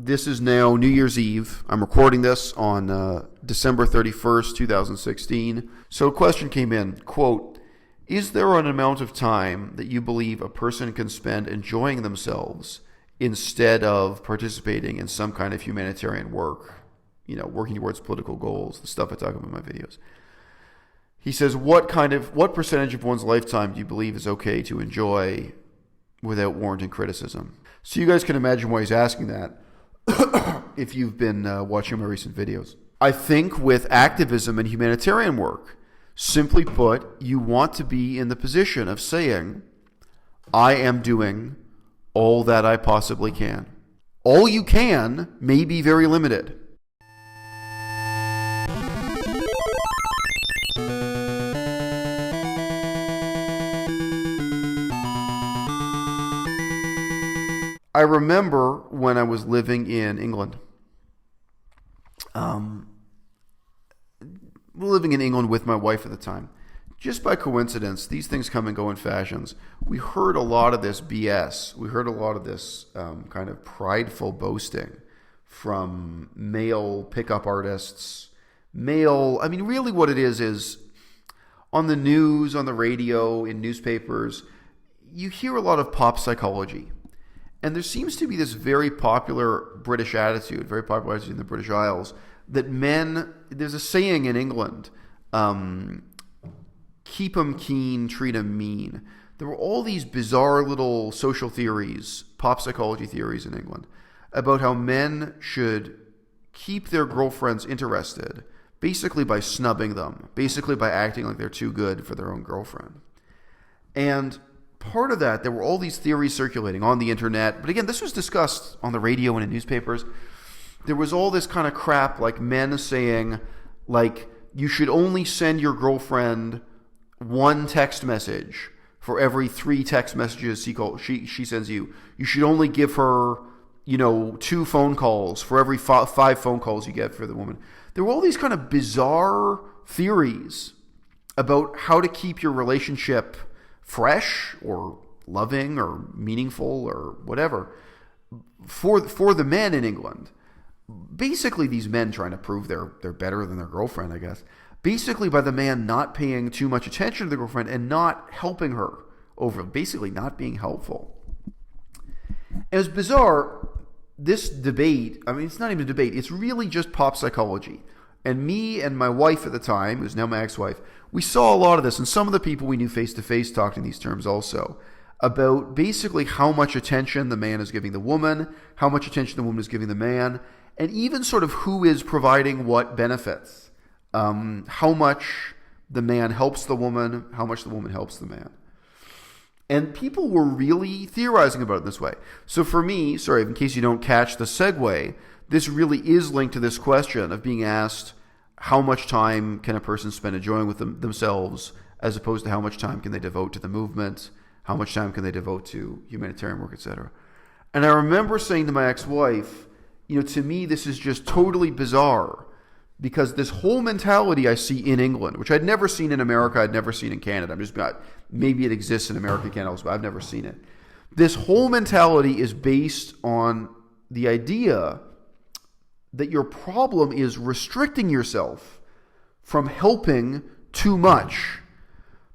this is now New Year's Eve. I'm recording this on December 31st, 2016. So a question came in, quote, is there an amount of time that you believe a person can spend enjoying themselves instead of participating in some kind of humanitarian work, working towards political goals, the stuff I talk about in my videos? He says, what percentage of one's lifetime do you believe is okay to enjoy without warranting criticism? So you guys can imagine why he's asking that if you've been watching my recent videos. I think with activism and humanitarian work, simply put, you want to be in the position of saying, I am doing all that I possibly can. All you can may be very limited. I remember when I was living in England. Living in England with my wife at the time. Just by coincidence, these things come and go in fashions. We heard a lot of this BS. We heard a lot of this kind of prideful boasting from male pickup artists. Really what it is on the news, on the radio, in newspapers, you hear a lot of pop psychology. And there seems to be this very popular British attitude, very popular attitude in the British Isles, that men, there's a saying in England, keep 'em keen, treat 'em mean. There were all these bizarre little social theories, pop psychology theories in England, about how men should keep their girlfriends interested, basically by snubbing them, basically by acting like they're too good for their own girlfriend. And part of that, there were all these theories circulating on the internet. But again, this was discussed on the radio and in newspapers. There was all this kind of crap, like men saying, like, you should only send your girlfriend one text message for every 3 text messages she sends you. You should only give her, 2 phone calls for every 5 phone calls you get for the woman. There were all these kind of bizarre theories about how to keep your relationship fresh or loving or meaningful or whatever for the men in England. Basically, these men trying to prove they're better than their girlfriend, I guess. Basically, by the man not paying too much attention to the girlfriend and not helping her basically not being helpful. And it's bizarre, this debate, it's not even a debate, it's really just pop psychology. And me and my wife at the time, who's now my ex-wife, we saw a lot of this, and some of the people we knew face-to-face talked in these terms also, about basically how much attention the man is giving the woman, how much attention the woman is giving the man, and even sort of who is providing what benefits. How much the man helps the woman, how much the woman helps the man. And people were really theorizing about it this way. So for me, sorry, in case you don't catch the segue, this really is linked to this question of being asked, how much time can a person spend enjoying with themselves, as opposed to how much time can they devote to the movement, how much time can they devote to humanitarian work, etc. And I remember saying to my ex-wife, to me this is just totally bizarre, because this whole mentality I see in England, which I'd never seen in America, I'd never seen in Canada. Maybe it exists in America and Canada, but I've never seen it. This whole mentality is based on the idea that your problem is restricting yourself from helping too much.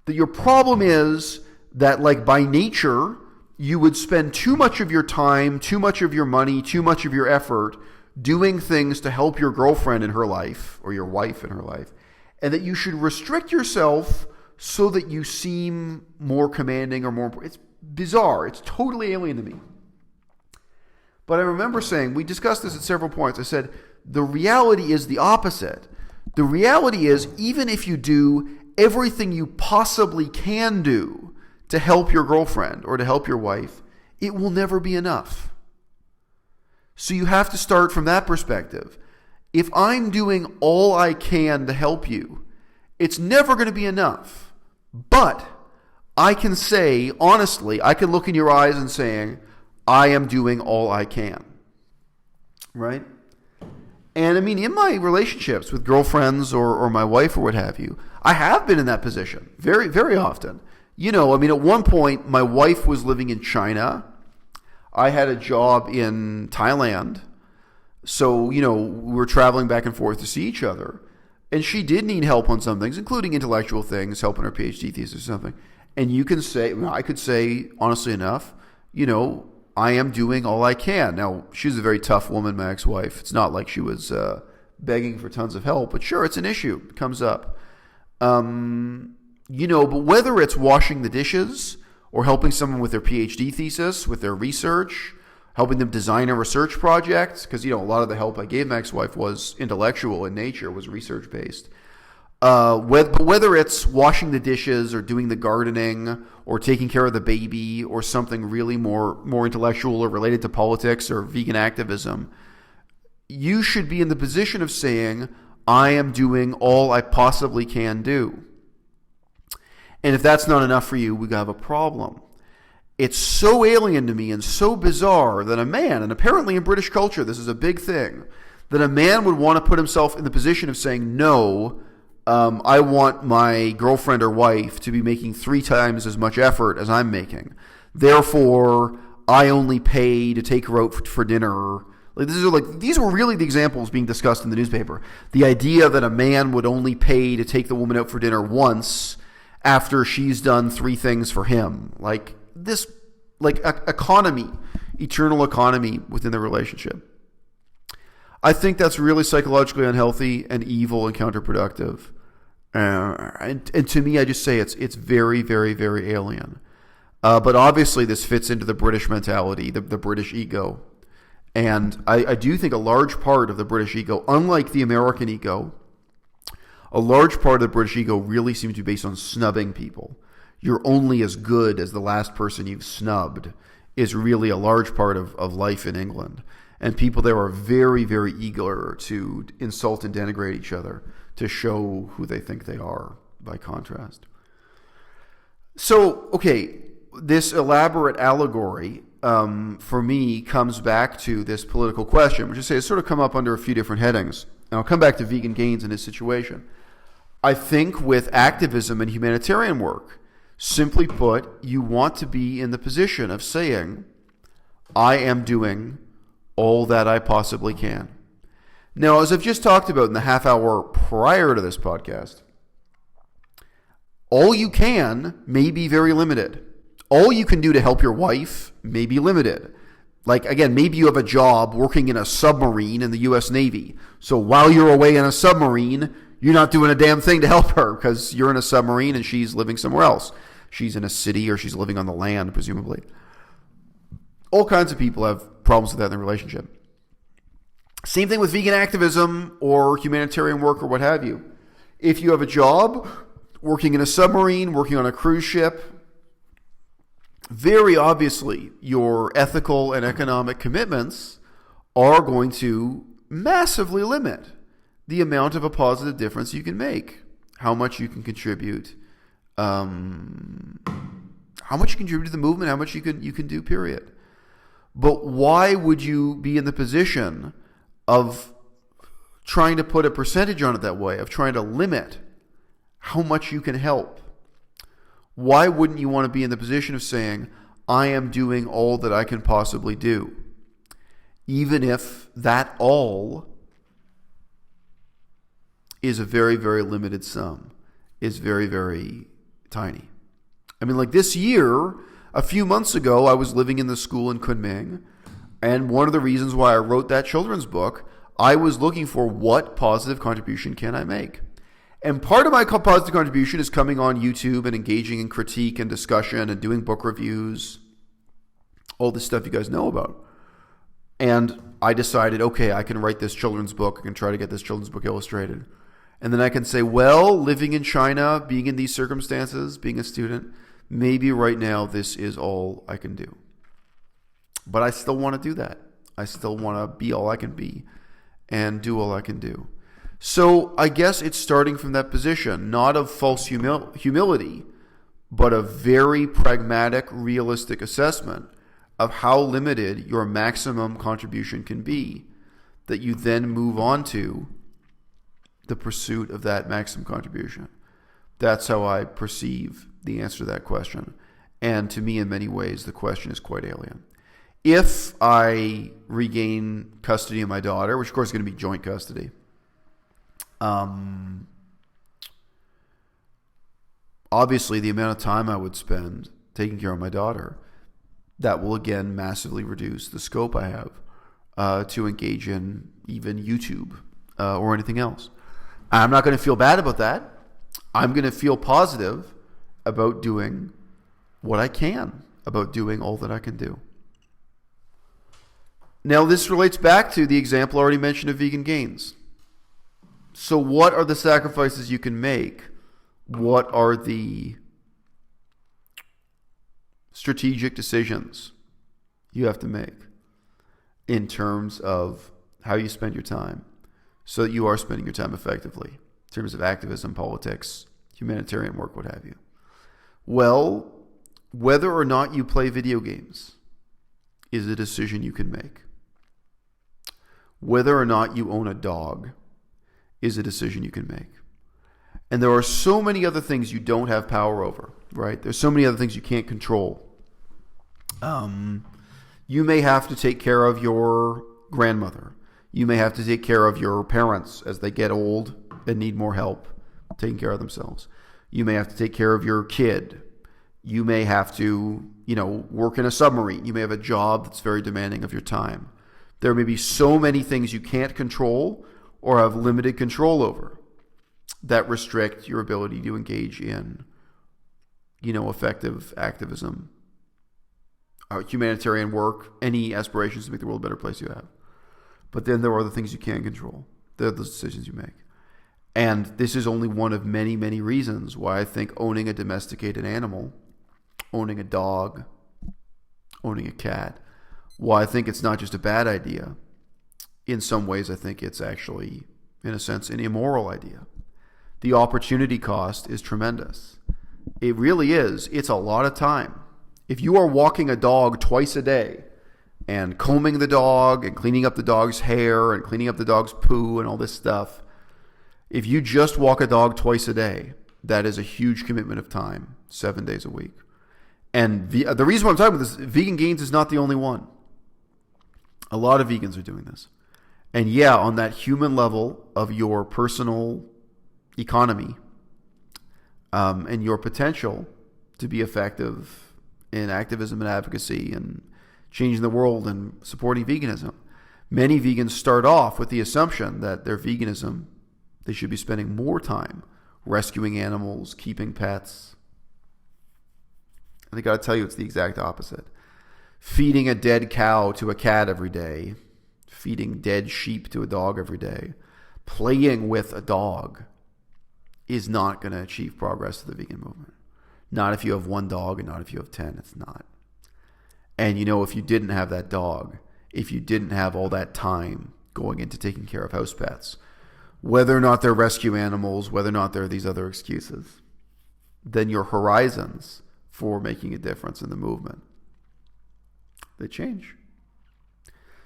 That your problem is that, like, by nature, you would spend too much of your time, too much of your money, too much of your effort doing things to help your girlfriend in her life or your wife in her life, and that you should restrict yourself so that you seem more commanding or more important. It's bizarre. It's totally alien to me. But I remember saying, we discussed this at several points. I said, the reality is the opposite. The reality is, even if you do everything you possibly can do to help your girlfriend or to help your wife, it will never be enough. So you have to start from that perspective. If I'm doing all I can to help you, it's never going to be enough. But I can say, honestly, I can look in your eyes and saying, I am doing all I can. Right? And in my relationships with girlfriends or my wife or what have you, I have been in that position very, very often. At one point, my wife was living in China. I had a job in Thailand. So, we're traveling back and forth to see each other. And she did need help on some things, including intellectual things, help in her PhD thesis or something. And I could say, honestly enough, I am doing all I can. Now, she's a very tough woman, my ex-wife. It's not like she was begging for tons of help. But sure, it's an issue. It comes up. But whether it's washing the dishes or helping someone with their PhD thesis, with their research, helping them design a research project, because, a lot of the help I gave my ex-wife was intellectual in nature, was research-based. Whether it's washing the dishes or doing the gardening or taking care of the baby or something really more intellectual or related to politics or vegan activism, you should be in the position of saying, I am doing all I possibly can do. And if that's not enough for you, we have a problem. It's so alien to me and so bizarre that a man, and apparently in British culture this is a big thing, that a man would want to put himself in the position of saying, no, I want my girlfriend or wife to be making 3 times as much effort as I'm making. Therefore, I only pay to take her out for dinner. These were really the examples being discussed in the newspaper. The idea that a man would only pay to take the woman out for dinner once after she's done 3 things for him. Economy, eternal economy within the relationship. I think that's really psychologically unhealthy and evil and counterproductive. And to me, I just say it's very, very, very alien. But obviously this fits into the British mentality, the British ego. And I do think a large part of the British ego, unlike the American ego, a large part of the British ego really seems to be based on snubbing people. You're only as good as the last person you've snubbed is really a large part of life in England. And people there are very, very eager to insult and denigrate each other to show who they think they are, by contrast. So, okay, this elaborate allegory, for me, comes back to this political question, which I say has sort of come up under a few different headings. And I'll come back to Vegan Gains and his situation. I think with activism and humanitarian work, simply put, you want to be in the position of saying, I am doing all that I possibly can. Now, as I've just talked about in the half hour prior to this podcast, all you can may be very limited. All you can do to help your wife may be limited. Again, maybe you have a job working in a submarine in the U.S. Navy. So while you're away in a submarine, you're not doing a damn thing to help her because you're in a submarine and she's living somewhere else. She's in a city or she's living on the land, presumably. All kinds of people have problems with that in their relationship. Same thing with vegan activism or humanitarian work or what have you. If you have a job working in a submarine, working on a cruise ship, very obviously your ethical and economic commitments are going to massively limit the amount of a positive difference you can make, how much you can contribute, how much you contribute to the movement, how much you can do, period. But why would you be in the position of trying to put a percentage on it that way, of trying to limit how much you can help? Why wouldn't you want to be in the position of saying, I am doing all that I can possibly do, even if that all is a very, very limited sum, is very, very tiny. I mean, this year, a few months ago, I was living in the school in Kunming, and one of the reasons why I wrote that children's book, I was looking for what positive contribution can I make. And part of my positive contribution is coming on YouTube and engaging in critique and discussion and doing book reviews, all this stuff you guys know about. And I decided, okay, I can write this children's book. I can try to get this children's book illustrated. And then I can say, well, living in China, being in these circumstances, being a student, maybe right now this is all I can do. But I still want to do that. I still want to be all I can be and do all I can do. So I guess it's starting from that position, not of false humility, but a very pragmatic, realistic assessment of how limited your maximum contribution can be, that you then move on to the pursuit of that maximum contribution. That's how I perceive the answer to that question. And to me, in many ways, the question is quite alien. if I regain custody of my daughter, which of course is going to be joint custody, obviously the amount of time I would spend taking care of my daughter, that will again massively reduce the scope I have to engage in even YouTube or anything else. I'm not going to feel bad about that. I'm going to feel positive about doing what I can, about doing all that I can do. Now, this relates back to the example already mentioned of vegan gains. So what are the sacrifices you can make? What are the strategic decisions you have to make in terms of how you spend your time so that you are spending your time effectively in terms of activism, politics, humanitarian work, what have you? Well, whether or not you play video games is a decision you can make. Whether or not you own a dog is a decision you can make. And there are so many other things you don't have power over, right? There's so many other things you can't control. You may have to take care of your grandmother. You may have to take care of your parents as they get old and need more help taking care of themselves. You may have to take care of your kid. You may have to, work in a submarine. You may have a job that's very demanding of your time. There may be so many things you can't control or have limited control over that restrict your ability to engage in, effective activism, humanitarian work, any aspirations to make the world a better place you have. But then there are other things you can control. They're the decisions you make. And this is only one of many, many reasons why I think owning a domesticated animal, owning a dog, owning a cat, why I think it's not just a bad idea. In some ways, I think it's actually, in a sense, an immoral idea. The opportunity cost is tremendous. It really is. It's a lot of time. If you are walking a dog twice a day and combing the dog and cleaning up the dog's hair and cleaning up the dog's poo and all this stuff, if you just walk a dog twice a day, that is a huge commitment of time, 7 days a week. And the reason why I'm talking about this, Vegan Gains is not the only one. A lot of vegans are doing this. And yeah, on that human level of your personal economy and your potential to be effective in activism and advocacy and changing the world and supporting veganism, many vegans start off with the assumption that their veganism, they should be spending more time rescuing animals, keeping pets. And I got to tell you, it's the exact opposite. Feeding a dead cow to a cat every day, feeding dead sheep to a dog every day, playing with a dog is not going to achieve progress to the vegan movement. Not if you have one dog and not if you have 10. It's not. And if you didn't have that dog, if you didn't have all that time going into taking care of house pets, whether or not they're rescue animals, whether or not there are these other excuses, then your horizons for making a difference in the movement, they change.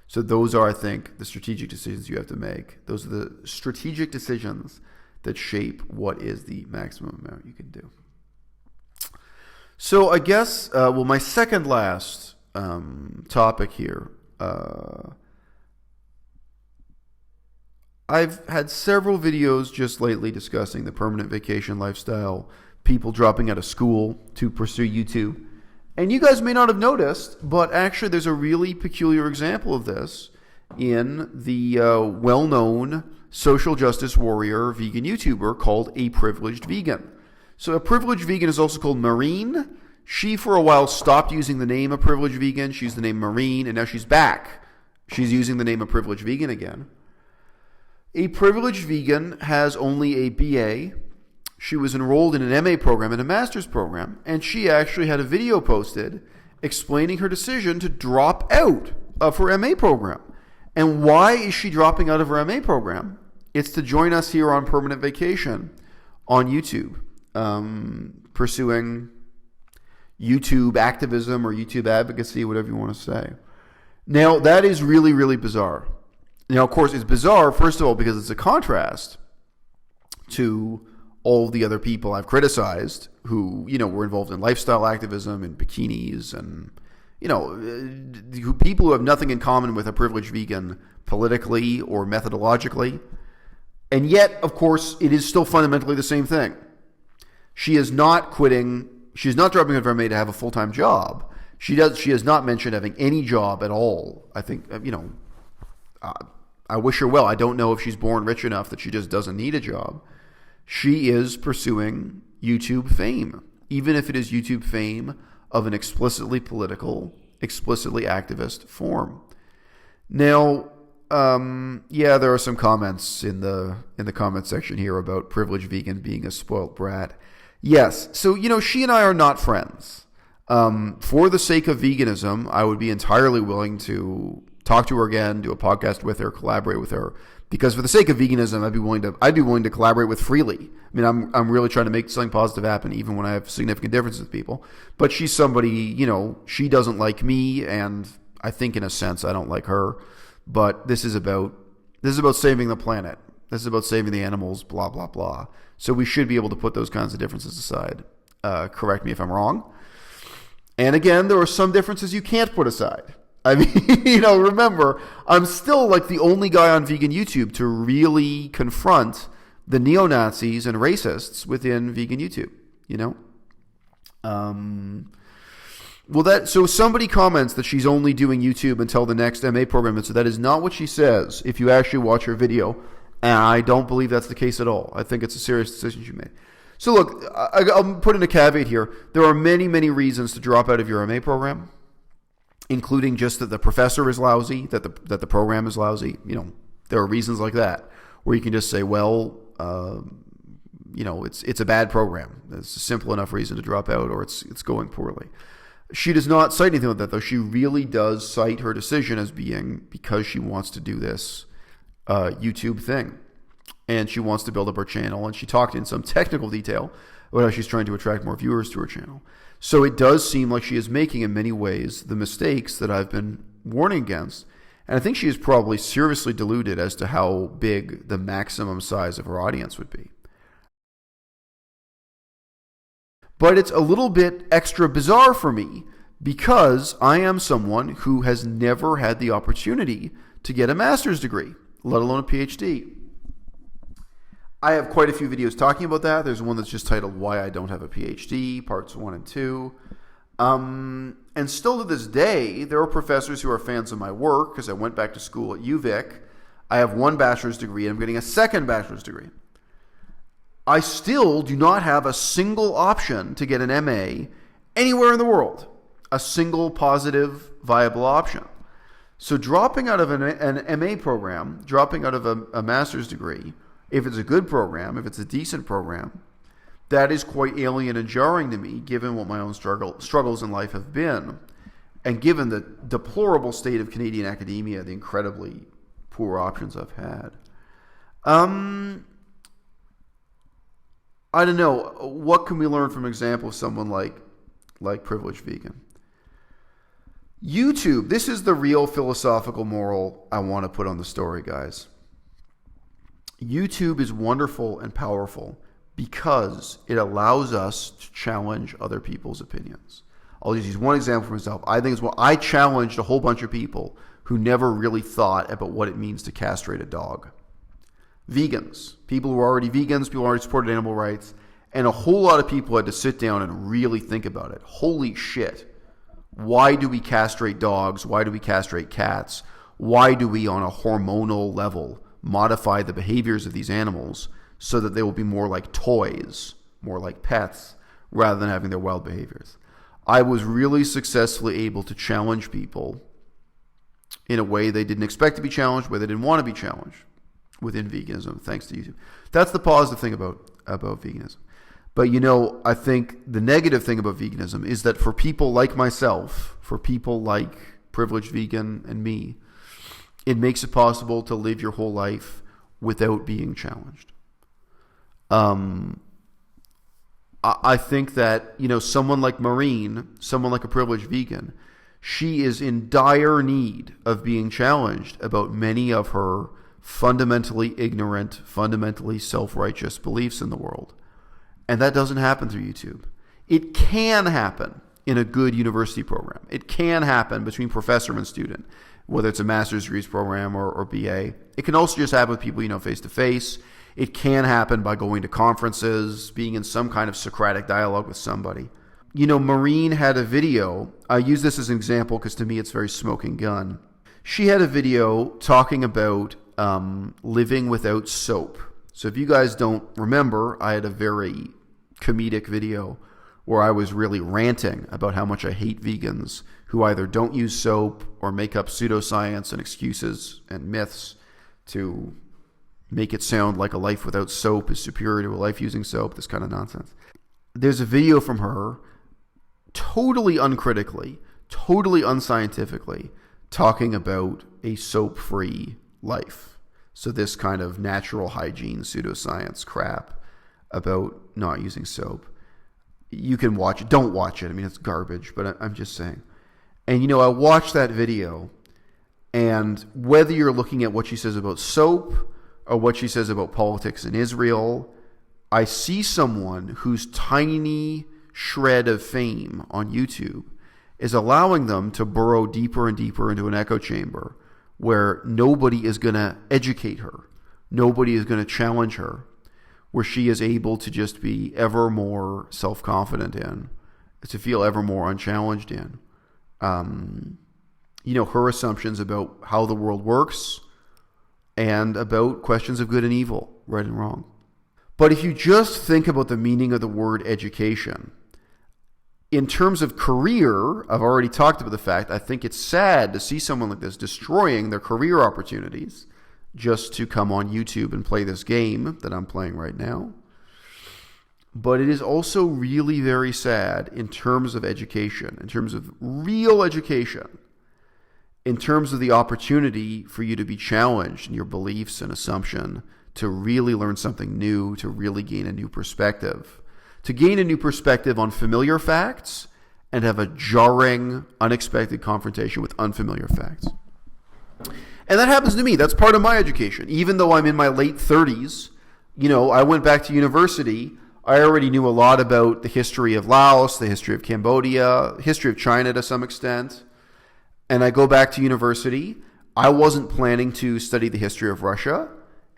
So those are, I think, the strategic decisions you have to make. Those are the strategic decisions that shape what is the maximum amount you can do. So I guess, my second last topic here, I've had several videos just lately discussing the permanent vacation lifestyle, people dropping out of school to pursue YouTube. And you guys may not have noticed, but actually there's a really peculiar example of this in the well-known social justice warrior vegan YouTuber called A Privileged Vegan. So A Privileged Vegan is also called Marine. She, for a while, stopped using the name A Privileged Vegan. She used the name Marine, and now she's back. She's using the name A Privileged Vegan again. A Privileged Vegan has only a BA. She was enrolled in an MA program and a master's program, and she actually had a video posted explaining her decision to drop out of her MA program. And why is she dropping out of her MA program? It's to join us here on Permanent Vacation on YouTube, pursuing YouTube activism or YouTube advocacy, whatever you want to say. Now, that is really, really bizarre. Now, of course, it's bizarre, first of all, because it's a contrast to all the other people I've criticized who, were involved in lifestyle activism and bikinis and, people who have nothing in common with a privileged vegan politically or methodologically. And yet, of course, it is still fundamentally the same thing. She is not quitting. She's not dropping out of MA to have a full-time job. She has not mentioned having any job at all. I think, I wish her well. I don't know if she's born rich enough that she just doesn't need a job. She is pursuing YouTube fame, even if it is YouTube fame of an explicitly political, explicitly activist form. Now, there are some comments in the comment section here about privileged vegan being a spoilt brat. Yes, so she and I are not friends. For the sake of veganism, I would be entirely willing to talk to her again, do a podcast with her, collaborate with her. Because for the sake of veganism, I'd be willing to collaborate with freely. I mean, I'm really trying to make something positive happen, even when I have significant differences with people. But she's somebody, she doesn't like me, and I think in a sense I don't like her. But this is about saving the planet. This is about saving the animals. Blah blah blah. So we should be able to put those kinds of differences aside. Correct me if I'm wrong. And again, there are some differences you can't put aside. I mean, remember, I'm still like the only guy on vegan YouTube to really confront the neo-Nazis and racists within vegan YouTube, So somebody comments that she's only doing YouTube until the next MA program, and so that is not what she says if you actually watch her video, and I don't believe that's the case at all. I think it's a serious decision she made. So look, I'll put in a caveat here. There are many, many reasons to drop out of your MA program, including just that the professor is lousy, that the program is lousy. There are reasons like that where you can just say, well, it's a bad program. It's a simple enough reason to drop out, or it's going poorly. She does not cite anything like that, though. She really does cite her decision as being because she wants to do this YouTube thing, and she wants to build up her channel. And she talked in some technical detail about how she's trying to attract more viewers to her channel. So it does seem like she is making, in many ways, the mistakes that I've been warning against. And I think she is probably seriously deluded as to how big the maximum size of her audience would be. But it's a little bit extra bizarre for me because I am someone who has never had the opportunity to get a master's degree, let alone a PhD. I have quite a few videos talking about that. There's one that's just titled Why I Don't Have a PhD, parts 1 and 2. And still to this day, there are professors who are fans of my work because I went back to school at UVic. I have one bachelor's degree and I'm getting a second bachelor's degree. I still do not have a single option to get an MA anywhere in the world. A single positive, viable option. So dropping out of an MA program, dropping out of a master's degree, if it's a good program, if it's a decent program, that is quite alien and jarring to me, given what my own struggles in life have been, and given the deplorable state of Canadian academia, the incredibly poor options I've had. I don't know. What can we learn from an example of someone like Privileged Vegan? YouTube, this is the real philosophical moral I want to put on the story, guys. YouTube is wonderful and powerful because it allows us to challenge other people's opinions. I'll just use one example for myself. I think it's what I challenged a whole bunch of people who never really thought about what it means to castrate a dog. Vegans, people who are already vegans, people who already supported animal rights, and a whole lot of people had to sit down and really think about it. Holy shit. Why do we castrate dogs? Why do we castrate cats? Why do we, on a hormonal level, modify the behaviors of these animals so that they will be more like toys, more like pets, rather than having their wild behaviors? I was really successfully able to challenge people in a way they didn't expect to be challenged, where they didn't want to be challenged within veganism, thanks to YouTube. That's the positive thing about veganism. But I think the negative thing about veganism is that for people like myself, for people like Privileged Vegan and me, it makes it possible to live your whole life without being challenged. I think that, someone like Maureen, someone like a Privileged Vegan, she is in dire need of being challenged about many of her fundamentally ignorant, fundamentally self-righteous beliefs in the world. And that doesn't happen through YouTube. It can happen in a good university program. It can happen between professor and student, whether it's a master's degrees program or BA. It can also just happen with people you know face to face. It can happen by going to conferences, being in some kind of Socratic dialogue with somebody. You know, Maureen had a video. I use this as an example because to me it's very smoking gun. She had a video talking about living without soap. So if you guys don't remember, I had a very comedic video where I was really ranting about how much I hate vegans who either don't use soap or make up pseudoscience and excuses and myths to make it sound like a life without soap is superior to a life using soap, this kind of nonsense. There's a video from her totally uncritically, totally unscientifically talking about a soap-free life. So this kind of natural hygiene pseudoscience crap about not using soap. You can watch it. Don't watch it. I mean, it's garbage, but I'm just saying. And, you know, I watched that video, and whether you're looking at what she says about soap or what she says about politics in Israel, I see someone whose tiny shred of fame on YouTube is allowing them to burrow deeper and deeper into an echo chamber where nobody is going to educate her. Nobody is going to challenge her, where she is able to just be ever more self-confident in, to feel ever more unchallenged in. You know, her assumptions about how the world works and about questions of good and evil, right and wrong. But if you just think about the meaning of the word education, in terms of career, I've already talked about the fact I think it's sad to see someone like this destroying their career opportunities just to come on YouTube and play this game that I'm playing right now. But it is also really very sad in terms of education, in terms of real education, in terms of the opportunity for you to be challenged in your beliefs and assumption, to really learn something new, to really gain a new perspective, to gain a new perspective on familiar facts and have a jarring, unexpected confrontation with unfamiliar facts. And that happens to me. That's part of my education. Even though I'm in my late 30s, you know, I went back to university. I already knew a lot about the history of Laos, the history of Cambodia, history of China to some extent. And I go back to university. I wasn't planning to study the history of Russia,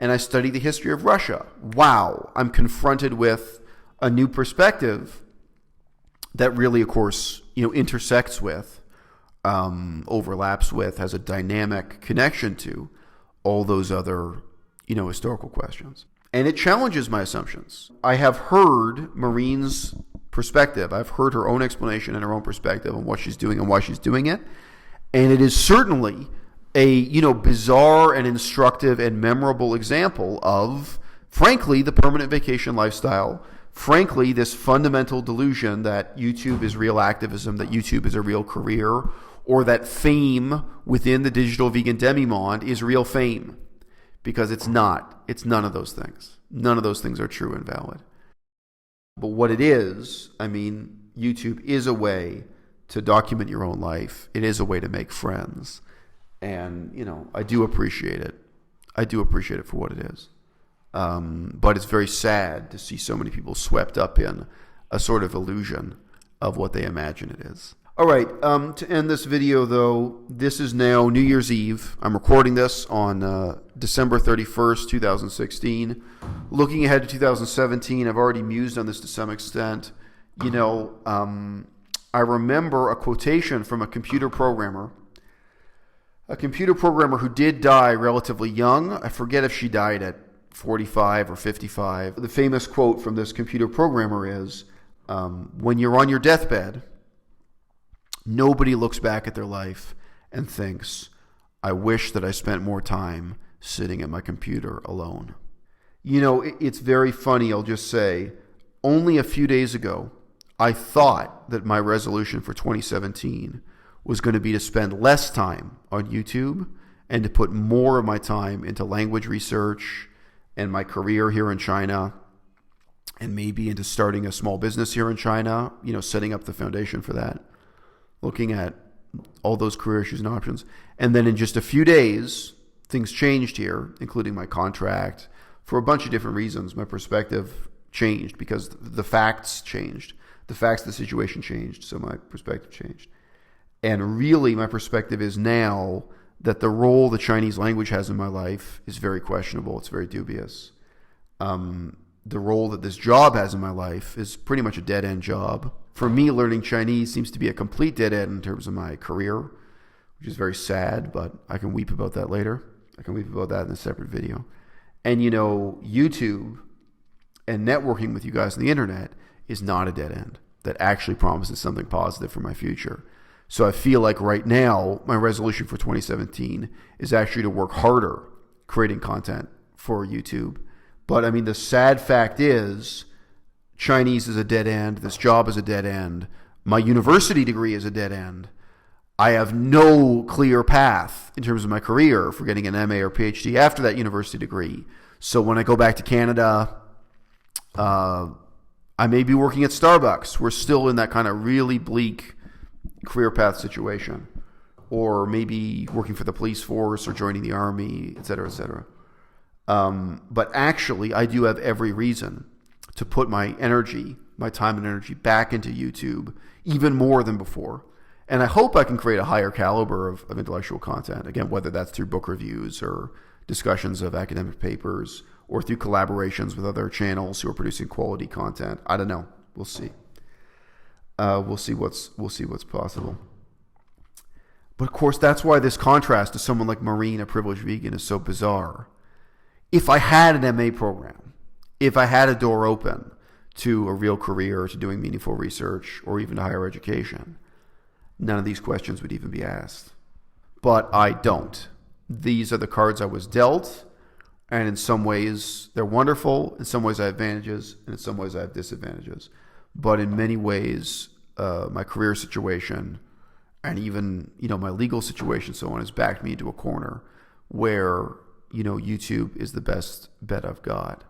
and I studied the history of Russia. Wow, I'm confronted with a new perspective that really, of course, you know, intersects with, overlaps with, has a dynamic connection to all those other, you know, historical questions. And it challenges my assumptions. I have heard Maureen's perspective. I've heard her own explanation and her own perspective on what she's doing and why she's doing it. And it is certainly a, you know, bizarre and instructive and memorable example of, frankly, the permanent vacation lifestyle. Frankly, this fundamental delusion that YouTube is real activism, that YouTube is a real career, or that fame within the digital vegan demimonde is real fame. Because it's not. It's none of those things. None of those things are true and valid. But what it is, I mean, YouTube is a way to document your own life. It is a way to make friends. And, you know, I do appreciate it. I do appreciate it for what it is. But it's very sad to see so many people swept up in a sort of illusion of what they imagine it is. All right, to end this video, though, this is now New Year's Eve. I'm recording this on December 31st, 2016. Looking ahead to 2017, I've already mused on this to some extent. You know, I remember a quotation from a computer programmer who did die relatively young. I forget if she died at 45 or 55. The famous quote from this computer programmer is, when you're on your deathbed, nobody looks back at their life and thinks, I wish that I spent more time sitting at my computer alone. You know, it's very funny, I'll just say, only a few days ago, I thought that my resolution for 2017 was going to be to spend less time on YouTube and to put more of my time into language research and my career here in China, and maybe into starting a small business here in China, you know, setting up the foundation for that, looking at all those career issues and options. And then in just a few days, things changed here, including my contract. For a bunch of different reasons, my perspective changed because the facts changed. The facts of the situation changed, so my perspective changed. And really, my perspective is now that the role the Chinese language has in my life is very questionable. It's very dubious. The role that this job has in my life is pretty much a dead-end job. For me, learning Chinese seems to be a complete dead end in terms of my career, which is very sad, but I can weep about that later. I can weep about that in a separate video. And, YouTube and networking with you guys on the internet is not a dead end. That actually promises something positive for my future. So I feel like right now, my resolution for 2017 is actually to work harder creating content for YouTube. But I mean, the sad fact is Chinese is a dead end. This job is a dead end. My university degree is a dead end. I have no clear path in terms of my career for getting an MA or PhD after that university degree. So when I go back to Canada, I may be working at Starbucks. We're still in that kind of really bleak career path situation. Or maybe working for the police force or joining the army, et cetera, et cetera. But actually, I do have every reason to put my energy, my time and energy back into YouTube, even more than before. And I hope I can create a higher caliber of intellectual content. Again, whether that's through book reviews or discussions of academic papers or through collaborations with other channels who are producing quality content. I don't know. We'll see. We'll see what's possible. But of course, that's why this contrast to someone like Maureen, a privileged vegan, is so bizarre. If I had an MA program, if I had a door open to a real career, to doing meaningful research, or even to higher education, none of these questions would even be asked. But I don't. These are the cards I was dealt, and in some ways they're wonderful. In some ways I have advantages, and in some ways I have disadvantages. But in many ways, my career situation and even my legal situation, so on, has backed me into a corner where YouTube is the best bet I've got.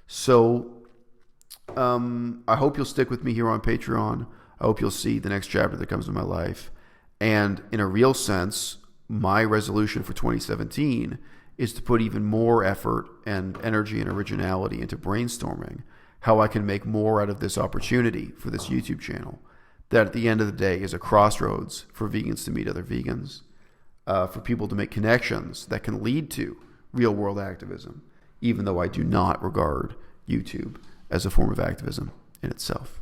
So I hope you'll stick with me here on Patreon. I hope you'll see the next chapter that comes in my life. And in a real sense, my resolution for 2017 is to put even more effort and energy and originality into brainstorming how I can make more out of this opportunity for this YouTube channel that at the end of the day is a crossroads for vegans to meet other vegans, for people to make connections that can lead to real world activism, even though I do not regard YouTube as a form of activism in itself.